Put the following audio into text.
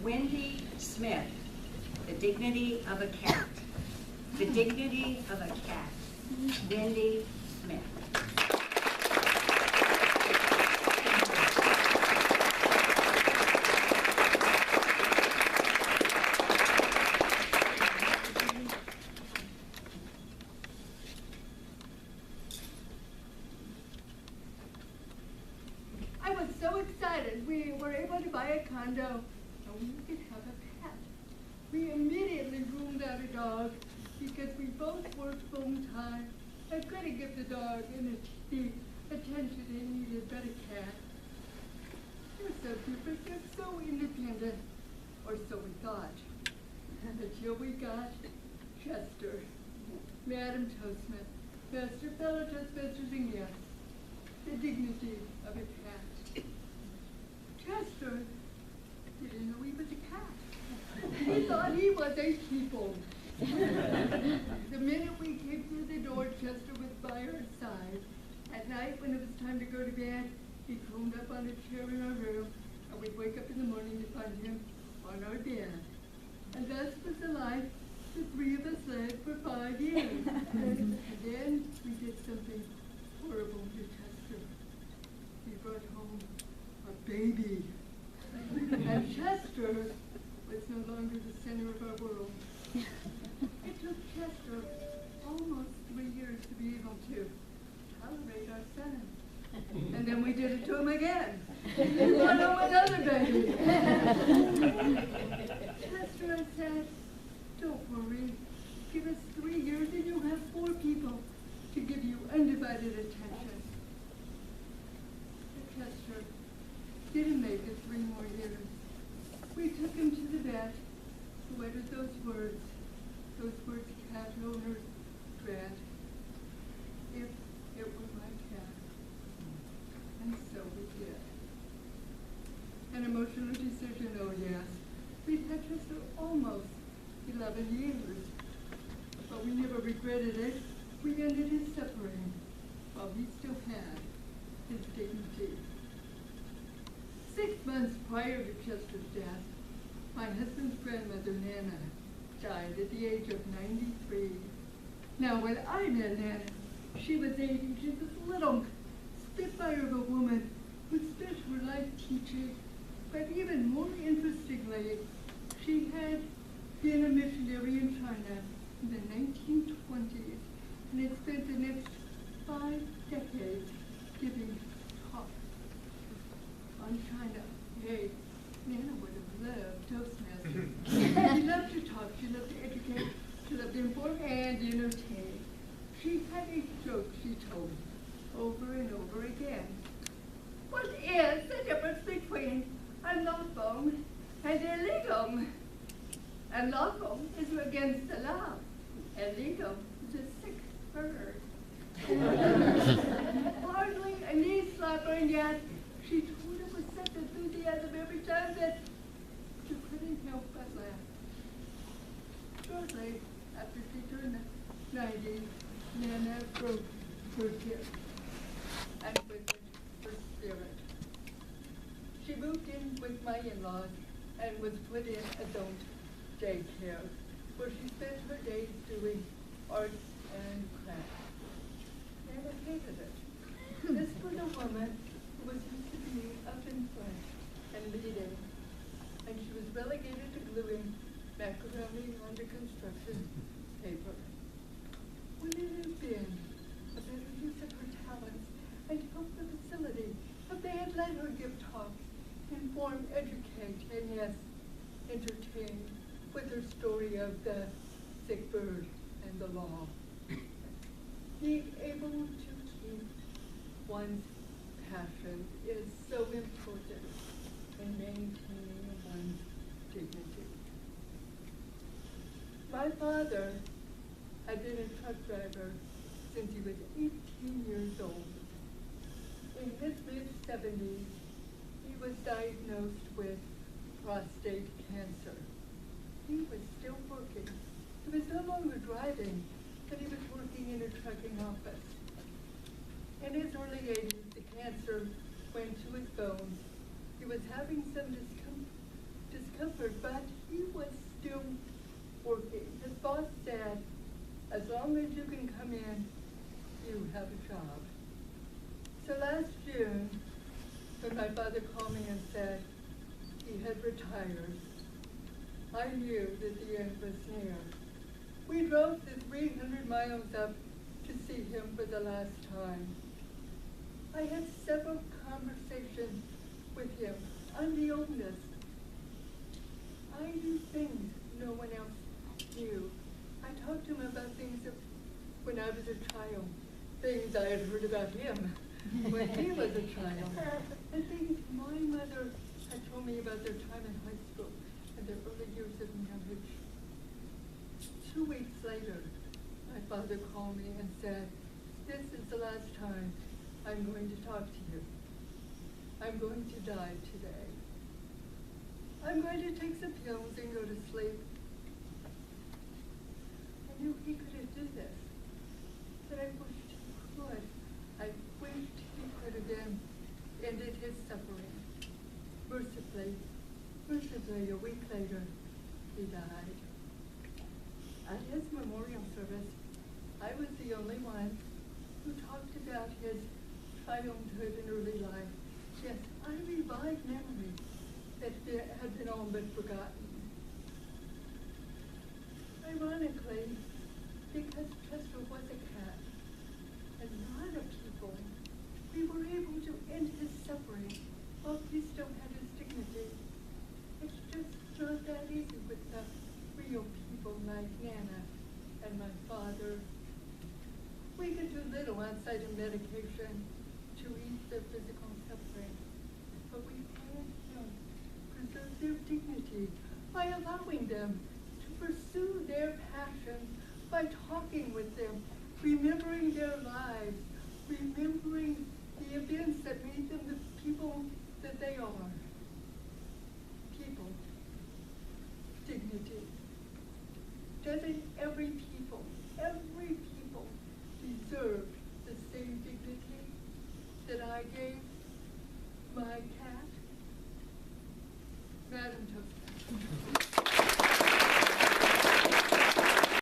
Wendee Smith, the dignity of a cat. The dignity of a cat. Wendee Smith. I was so excited. We were able to buy a condo and we could have a pet. We immediately ruled out a dog because we both worked full time. I couldn't give the dog the attention it needed, but a cat. You're so different, you're so independent, or so we thought. Until we got Chester, Madam Toastman, Master, fellow Toastmasters, and guests. The dignity of a cat. Chester didn't know he was a cat. He thought he was a people. The minute we came through the door, Chester was by our side. At night, when it was time to go to bed, he combed up on a chair in our room, and we'd wake up in the morning to find him on our bed. And thus was the life the three of us led for 5 years. And then we did something horrible to Chester. We brought home a baby. And Chester was no longer the center of our world. It took Chester almost 3 years to be able to tolerate our son. And then we did it to him again. We brought home another baby. Chester, I said, don't worry. Give us 3 years and you'll have 4 people to give you undivided attention. But Chester didn't make it 3 more years. We took him to the vet, who uttered those words cat owners dread. If it were my cat. And so we did. An emotional decision, oh yes. We've had Chester almost 11 years. But we never regretted it. We ended his suffering while he still had his dignity. 6 months prior to Chester's death, my husband's grandmother, Nana, died at the age of 93. Now, when I met Nana, she was 80. She was a little spitfire of a woman who spent her life teaching. But even more interestingly, she had been a missionary in China in the 1920s and had spent the next 5 decades giving talks on China. Hey, Nana would have loved Toastmasters. She loved to talk, she loved to educate, she loved to inform and entertain. She had a joke she told over and over again. What is the difference between a lawful and illegal? And lawful is against the law. Illegal is a sick bird. Hardly a knee slapper, and yet she told it with such enthusiasm every time that you couldn't help but laugh. Shortly after she turned 90, Nana broke her hip and with it her spirit. She moved in with my in-laws and was put in adult daycare, where she spent her days doing arts and crafts. Nana hated it. This was a woman who was used to being up in front and leading, and she was relegated to gluing macaroni onto construction paper. Would it have been a better use of her talents and help the facility if they had let her give talks, inform, educate, and yes, entertain with her story of the sick bird and the law? Being able to keep one's passion is so important in maintaining one's dignity. My father had been a truck driver since he was 18 years old. In his mid-70s, he was diagnosed with prostate cancer. He was still working. He was no longer driving, but he was working in a trucking office. In his early 80s, the cancer went to his bones. He was having some discomfort tougher, but he was still working. His boss said, as long as you can come in, you have a job. So last June, when my father called me and said he had retired, I knew that the end was near. We drove the 300 miles up to see him for the last time. I had several conversations with him on the illness. I knew things no one else knew. I talked to him about things that when I was a child, things I had heard about him when he was a child, and things my mother had told me about their time in high school and their early years of marriage. 2 weeks later, my father called me and said, this is the last time I'm going to talk to you. I'm going to die today. I'm going to take some pills and go to sleep. I knew he couldn't do this, but I wished he could. I wished he could have ended his suffering. Mercifully, a week later, he died. At his memorial service, I was the only one who talked about his childhood and early life. Yes, I revived memories that had been all but forgotten. Ironically, because Chester was a cat, and not a people, we were able to end his suffering while he still had his dignity. It's just not that easy with the real people like Nana and my father. We could do little outside of medication to ease their physical suffering, but we can help preserve their dignity by allowing them to pursue their passions, by talking with them, remembering their lives, remembering the events that made them the people that they are. People. Dignity. Doesn't every people deserve the same dignity that I gave my cat? Madam Toast.